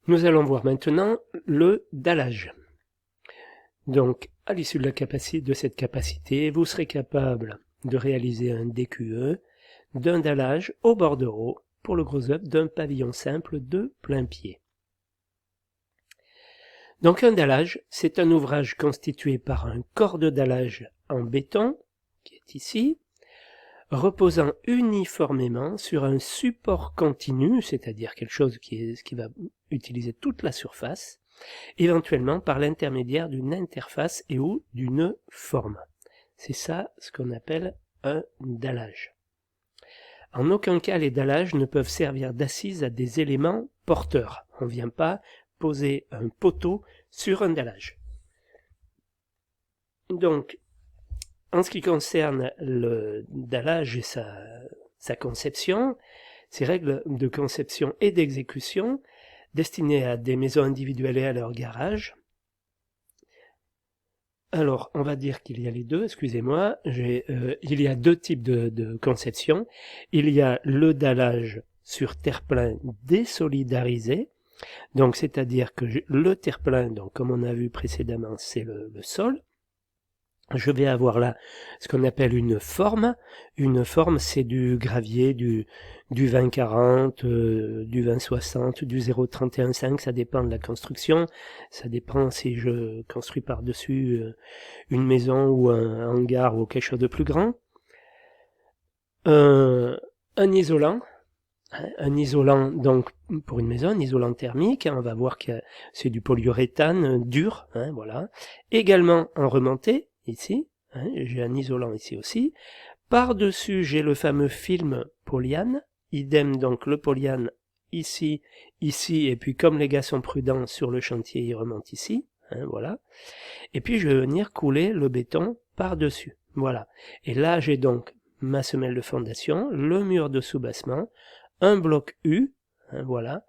Nous allons voir maintenant le dallage. Donc, à l'issue de cette capacité, vous serez capable de réaliser un DQE d'un dallage au bordereau pour le gros œuvre d'un pavillon simple de plein pied. Donc un dallage, c'est un ouvrage constitué par un corps de dallage en béton, qui est ici, reposant uniformément sur un support continu, c'est-à-dire quelque chose qui va utiliser toute la surface, éventuellement par l'intermédiaire d'une interface et ou d'une forme. C'est ça ce qu'on appelle un dallage. En aucun cas les dallages ne peuvent servir d'assise à des éléments porteurs. On ne vient pas poser un poteau sur un dallage. Donc, en ce qui concerne le dallage et sa conception, ses règles de conception et d'exécution, destinées à des maisons individuelles et à leur garage. Alors, on va dire qu'il y a les deux, excusez-moi, il y a deux types de conception. Il y a le dallage sur terre-plein désolidarisé, donc c'est-à-dire que le terre-plein, donc comme on a vu précédemment, c'est le sol. Je vais avoir là ce qu'on appelle une forme. Une forme, c'est du gravier, du 20-40, du 20-60, du 0,31,5, ça dépend de la construction. Ça dépend si je construis par-dessus une maison ou un hangar ou quelque chose de plus grand. Un isolant. Un isolant, donc, pour une maison, un isolant thermique. On va voir que c'est du polyuréthane dur, voilà. Également en remontée. Ici, j'ai un isolant ici aussi. Par-dessus, j'ai le fameux film polyane. Idem donc le polyane ici, ici, et puis comme les gars sont prudents sur le chantier, ils remontent ici. Voilà. Et puis je vais venir couler le béton par-dessus. Voilà. Et là, j'ai donc ma semelle de fondation, le mur de soubassement, un bloc U, voilà,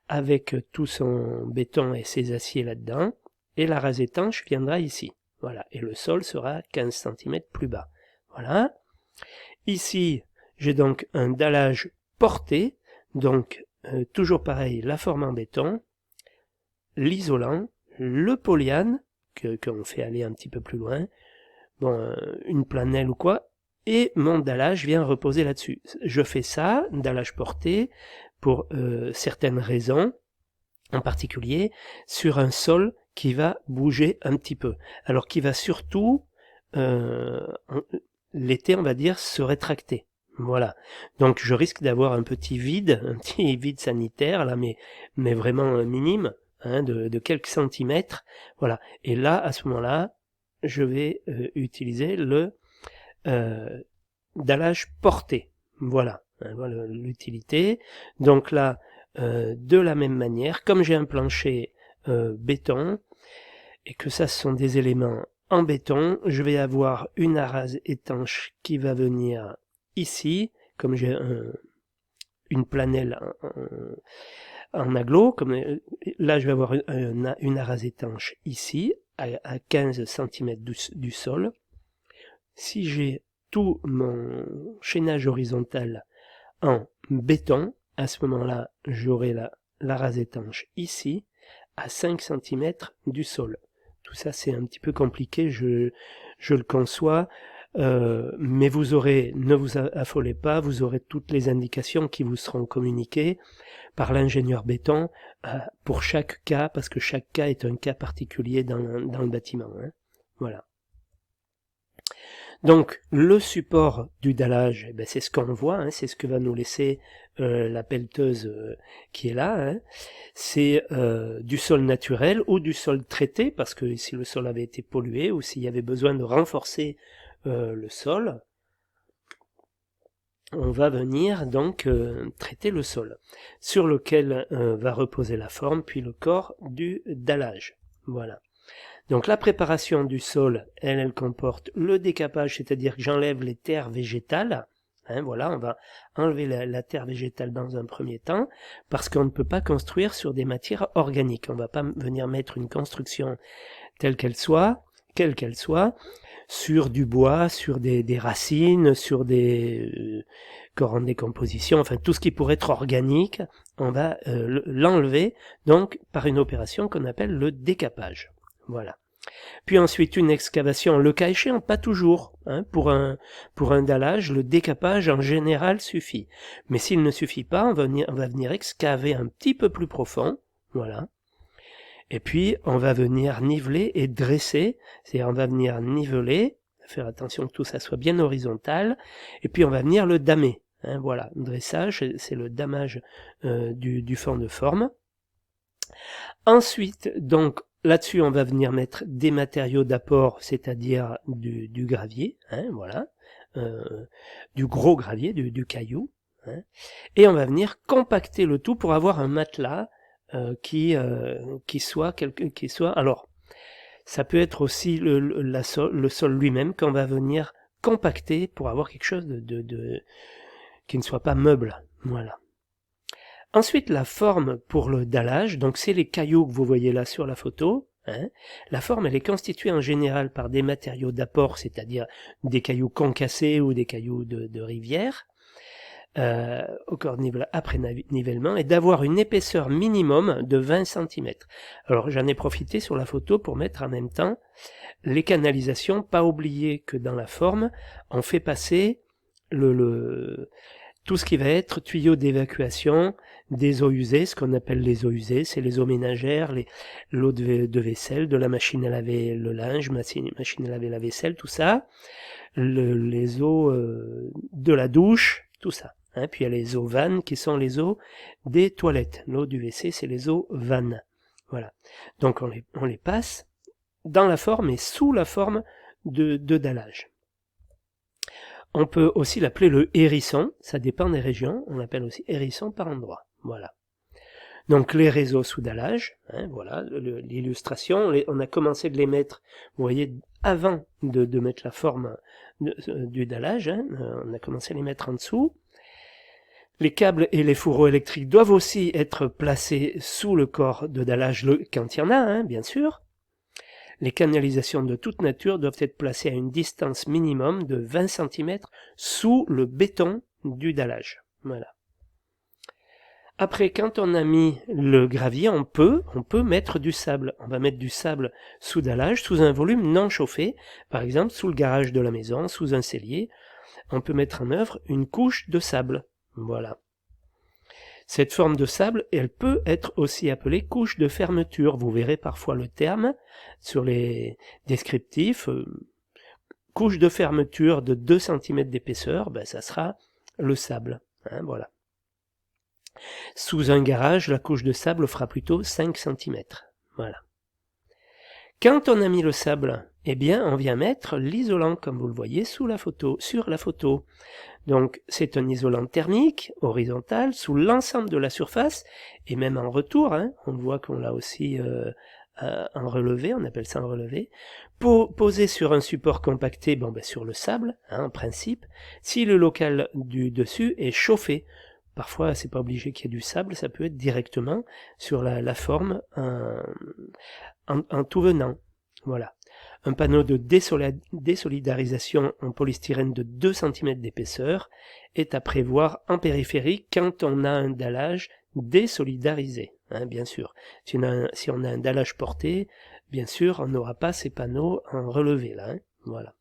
avec tout son béton et ses aciers là-dedans, et la rase étanche viendra ici. Voilà, et le sol sera 15 cm plus bas. Voilà. Ici, j'ai donc un dallage porté, donc toujours pareil, la forme en béton, l'isolant, le polyane, qu'on fait aller un petit peu plus loin, bon, une planelle ou quoi, et mon dallage vient reposer là-dessus. Je fais ça, dallage porté, pour certaines raisons, en particulier sur un sol qui va bouger un petit peu. Alors qui va surtout, l'été on va dire, se rétracter. Voilà. Donc je risque d'avoir un petit vide sanitaire, là, mais vraiment minime, de quelques centimètres. Voilà. Et là, à ce moment-là, je vais utiliser le dallage porté. Voilà. Voilà l'utilité. Donc là, de la même manière, comme j'ai un plancher béton, et que ça ce sont des éléments en béton, je vais avoir une arase étanche qui va venir ici, comme j'ai une planelle en aglo, comme là je vais avoir une arase étanche ici, à 15 cm du sol. Si j'ai tout mon chaînage horizontal en béton, à ce moment-là, j'aurai la rase étanche ici, à 5 cm du sol. Tout ça, c'est un petit peu compliqué, je le conçois, mais ne vous affolez pas, vous aurez toutes les indications qui vous seront communiquées par l'ingénieur béton pour chaque cas, parce que chaque cas est un cas particulier dans le bâtiment. Voilà. Donc le support du dallage, c'est ce qu'on voit, c'est ce que va nous laisser la pelleteuse qui est là. C'est du sol naturel ou du sol traité, parce que si le sol avait été pollué ou s'il y avait besoin de renforcer le sol, on va venir donc traiter le sol, sur lequel va reposer la forme, puis le corps du dallage. Voilà. Donc la préparation du sol, elle comporte le décapage, c'est-à-dire que j'enlève les terres végétales. Voilà, on va enlever la terre végétale dans un premier temps, parce qu'on ne peut pas construire sur des matières organiques. On ne va pas venir mettre une construction telle qu'elle soit, quelle qu'elle soit, sur du bois, sur des racines, sur des corps en décomposition, enfin tout ce qui pourrait être organique, on va l'enlever donc par une opération qu'on appelle le décapage. Voilà. Puis ensuite une excavation, le cas échéant, pas toujours. Hein, pour un dallage, le décapage en général suffit. Mais s'il ne suffit pas, on va venir excaver un petit peu plus profond. Voilà. Et puis on va venir niveler et dresser, c'est-à-dire on va venir niveler, faire attention que tout ça soit bien horizontal, et puis on va venir le damer. Hein, voilà, dressage, c'est le damage du fond de forme. Ensuite, donc, là-dessus, on va venir mettre des matériaux d'apport, c'est-à-dire du gravier, hein, voilà, du gros gravier, du caillou, hein, et on va venir compacter le tout pour avoir un matelas qui soit alors ça peut être aussi le sol lui-même qu'on va venir compacter pour avoir quelque chose qui ne soit pas meuble. Voilà. Ensuite, la forme pour le dallage, donc c'est les cailloux que vous voyez là sur la photo. Hein. La forme, elle est constituée en général par des matériaux d'apport, c'est-à-dire des cailloux concassés ou des cailloux de rivière, au corps de après nivellement, et d'avoir une épaisseur minimum de 20 cm. Alors j'en ai profité sur la photo pour mettre en même temps les canalisations, pas oublier que dans la forme, on fait passer tout ce qui va être tuyaux d'évacuation des eaux usées, ce qu'on appelle les eaux usées, c'est les eaux ménagères, l'eau de vaisselle, de la machine à laver le linge, machine à laver la vaisselle, tout ça, les eaux de la douche, tout ça. Hein, puis il y a les eaux vannes qui sont les eaux des toilettes. L'eau du WC, c'est les eaux vannes. Voilà. Donc on les passe dans la forme et sous la forme de dallage. On peut aussi l'appeler le hérisson, ça dépend des régions, on l'appelle aussi hérisson par endroit. Voilà. Donc les réseaux sous dallage, hein, voilà l'illustration, on a commencé de les mettre, vous voyez, avant de mettre la forme du dallage, hein, on a commencé à les mettre en dessous. Les câbles et les fourreaux électriques doivent aussi être placés sous le corps de dallage quand il y en a, hein, bien sûr. Les canalisations de toute nature doivent être placées à une distance minimum de 20 cm sous le béton du dallage. Voilà. Après, quand on a mis le gravier, on peut mettre du sable. On va mettre du sable sous dallage, sous un volume non chauffé, par exemple sous le garage de la maison, sous un cellier. On peut mettre en œuvre une couche de sable. Voilà. Cette forme de sable, elle peut être aussi appelée couche de fermeture. Vous verrez parfois le terme sur les descriptifs. Couche de fermeture de 2 cm d'épaisseur, ben ça sera le sable. Hein, voilà. Sous un garage, la couche de sable fera plutôt 5 cm. Voilà. Quand on a mis le sable, eh bien, on vient mettre l'isolant, comme vous le voyez sur la photo. Donc, c'est un isolant thermique, horizontal, sous l'ensemble de la surface, et même en retour, hein, on voit qu'on l'a aussi en relevé, on appelle ça en relevé, posé sur un support compacté, sur le sable, hein, en principe, si le local du dessus est chauffé. Parfois, c'est pas obligé qu'il y ait du sable, ça peut être directement sur la forme en tout venant. Voilà. Un panneau de désolidarisation en polystyrène de 2 cm d'épaisseur est à prévoir en périphérie quand on a un dallage désolidarisé, hein, bien sûr. Si on a un dallage porté, bien sûr, on n'aura pas ces panneaux en relevé, là. Hein, voilà.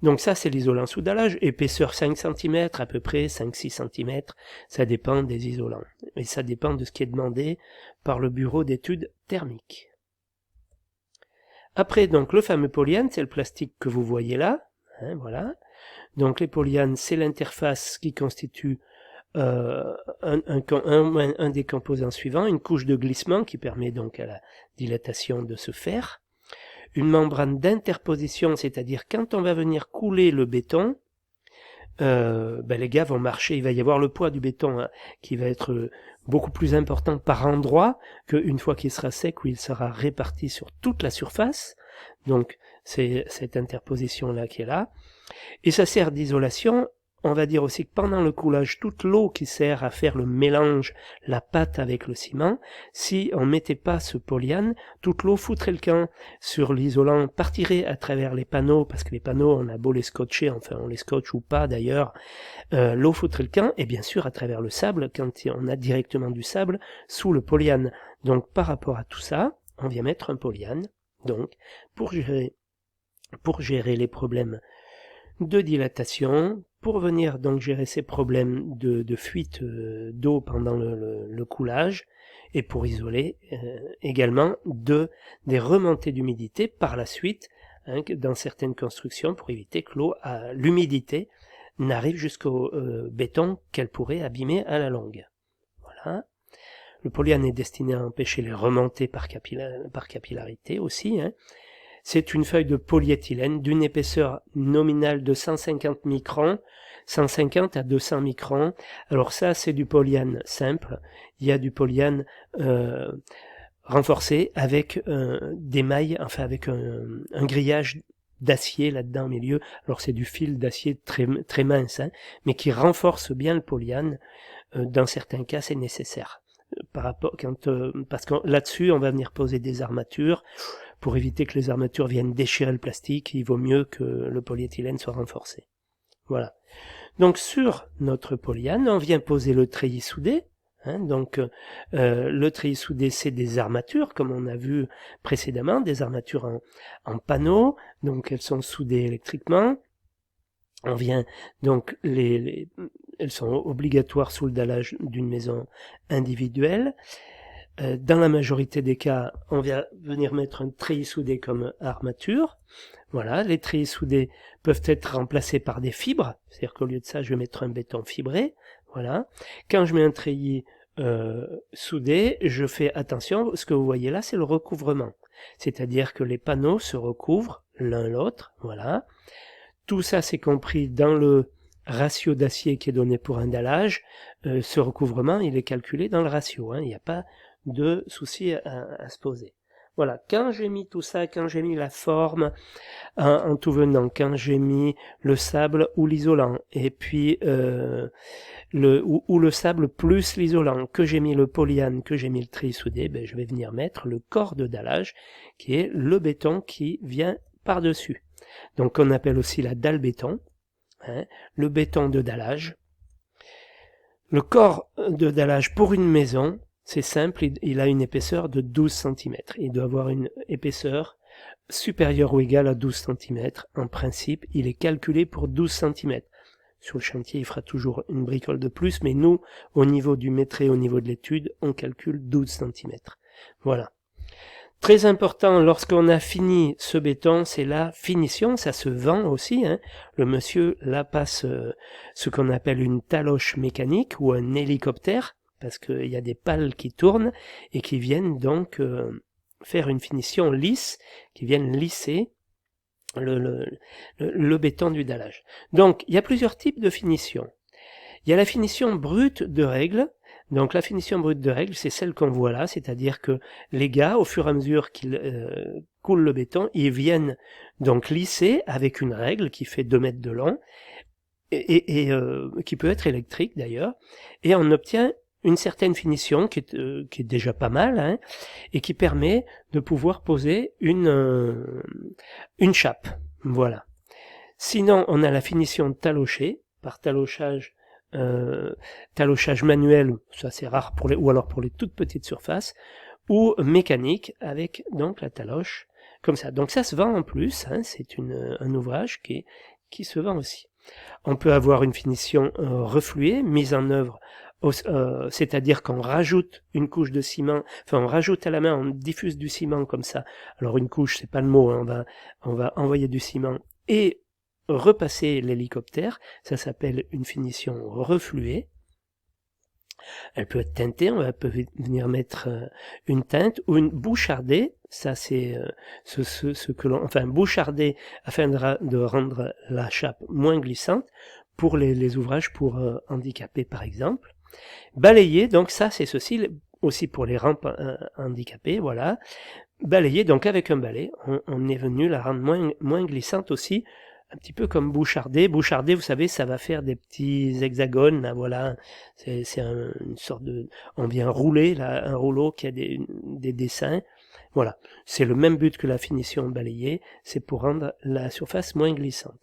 Donc ça, c'est l'isolant sous dallage, épaisseur 5 cm, à peu près 5-6 cm, ça dépend des isolants. Et ça dépend de ce qui est demandé par le bureau d'études thermiques. Après, donc, le fameux polyanes, c'est le plastique que vous voyez là. Hein, voilà. Donc, les polyanes, c'est l'interface qui constitue un des composants suivants, une couche de glissement qui permet donc à la dilatation de se faire. Une membrane d'interposition, c'est-à-dire quand on va venir couler le béton, les gars vont marcher, il va y avoir le poids du béton hein, qui va être beaucoup plus important par endroit qu'une fois qu'il sera sec où il sera réparti sur toute la surface. Donc c'est cette interposition là qui est là. Et ça sert d'isolation on va dire aussi que pendant le coulage, toute l'eau qui sert à faire le mélange, la pâte avec le ciment, si on mettait pas ce polyane, toute l'eau foutrait le camp sur l'isolant, partirait à travers les panneaux, parce que les panneaux, on a beau les scotcher, enfin on les scotche ou pas d'ailleurs, l'eau foutrait le camp, et bien sûr à travers le sable, quand on a directement du sable, sous le polyane. Donc par rapport à tout ça, on vient mettre un polyane, donc pour gérer les problèmes de dilatation, pour venir donc gérer ces problèmes de fuite d'eau pendant le coulage, et pour isoler également des remontées d'humidité par la suite, dans certaines constructions, pour éviter que l'humidité n'arrive jusqu'au béton qu'elle pourrait abîmer à la longue. Voilà. Le polyane est destiné à empêcher les remontées par capillarité aussi. C'est une feuille de polyéthylène d'une épaisseur nominale de 150 microns, 150 à 200 microns. Alors ça, c'est du polyane simple. Il y a du polyane renforcé avec des mailles, enfin avec un grillage d'acier là-dedans au milieu. Alors c'est du fil d'acier très, très mince, mais qui renforce bien le polyane. Dans certains cas, c'est nécessaire. Parce que là-dessus, on va venir poser des armatures. Pour éviter que les armatures viennent déchirer le plastique, il vaut mieux que le polyéthylène soit renforcé. Voilà. Donc sur notre polyane, on vient poser le treillis soudé. Donc le treillis soudé, c'est des armatures, comme on a vu précédemment, des armatures en panneau. Donc elles sont soudées électriquement. On vient donc elles sont obligatoires sous le dallage d'une maison individuelle. Dans la majorité des cas, on va venir mettre un treillis soudé comme armature. Voilà, les treillis soudés peuvent être remplacés par des fibres, c'est-à-dire qu'au lieu de ça, je vais mettre un béton fibré. Voilà. Quand je mets un treillis soudé, je fais attention, ce que vous voyez là, c'est le recouvrement. C'est-à-dire que les panneaux se recouvrent l'un l'autre. Voilà. Tout ça, c'est compris dans le ratio d'acier qui est donné pour un dallage. Ce recouvrement, il est calculé dans le ratio. Il n'y a pas de souci à se poser. Voilà, quand j'ai mis tout ça, quand j'ai mis la forme en tout venant, quand j'ai mis le sable ou l'isolant, et puis le sable plus l'isolant, que j'ai mis le polyane, que j'ai mis le treillis soudé, je vais venir mettre le corps de dallage, qui est le béton qui vient par-dessus. Donc on appelle aussi la dalle béton, le béton de dallage. Le corps de dallage pour une maison, c'est simple, il a une épaisseur de 12 cm. Il doit avoir une épaisseur supérieure ou égale à 12 cm. En principe, il est calculé pour 12 cm. Sur le chantier, il fera toujours une bricole de plus, mais nous, au niveau du métré, au niveau de l'étude, on calcule 12 cm. Voilà. Très important, lorsqu'on a fini ce béton, c'est la finition, ça se vend aussi. Le monsieur là passe ce qu'on appelle une taloche mécanique ou un hélicoptère, parce qu'il y a des pales qui tournent et qui viennent donc faire une finition lisse, qui viennent lisser le béton du dallage. Donc, il y a plusieurs types de finition. Il y a la finition brute de règle. Donc la finition brute de règle, c'est celle qu'on voit là, c'est-à-dire que les gars, au fur et à mesure qu'ils coulent le béton, ils viennent donc lisser avec une règle qui fait 2 mètres de long, et qui peut être électrique d'ailleurs, et on obtient une certaine finition qui est déjà pas mal, et qui permet de pouvoir poser une chape. Voilà. Sinon, on a la finition talochée, par talochage manuel, ça c'est rare ou alors pour les toutes petites surfaces, ou mécanique avec donc la taloche comme ça. Donc ça se vend en plus, c'est un ouvrage qui se vend aussi. On peut avoir une finition refluée, mise en œuvre, c'est-à-dire qu'on rajoute une couche de ciment, enfin on rajoute à la main, on diffuse du ciment comme ça. Alors une couche, c'est pas le mot, on va envoyer du ciment et repasser l'hélicoptère, ça s'appelle une finition refluée. Elle peut être teintée, on peut venir mettre une teinte ou une bouchardée, ça c'est ce que l'on, enfin boucharder afin de rendre la chape moins glissante pour les ouvrages pour handicapés par exemple. Balayer, donc ça c'est ceci aussi pour les rampes handicapées, voilà. Balayer, donc avec un balai, on est venu la rendre moins glissante aussi, un petit peu comme boucharder. Boucharder, vous savez, ça va faire des petits hexagones, là, voilà. C'est une sorte de... On vient rouler, là, un rouleau qui a des dessins. Voilà. C'est le même but que la finition balayée, c'est pour rendre la surface moins glissante.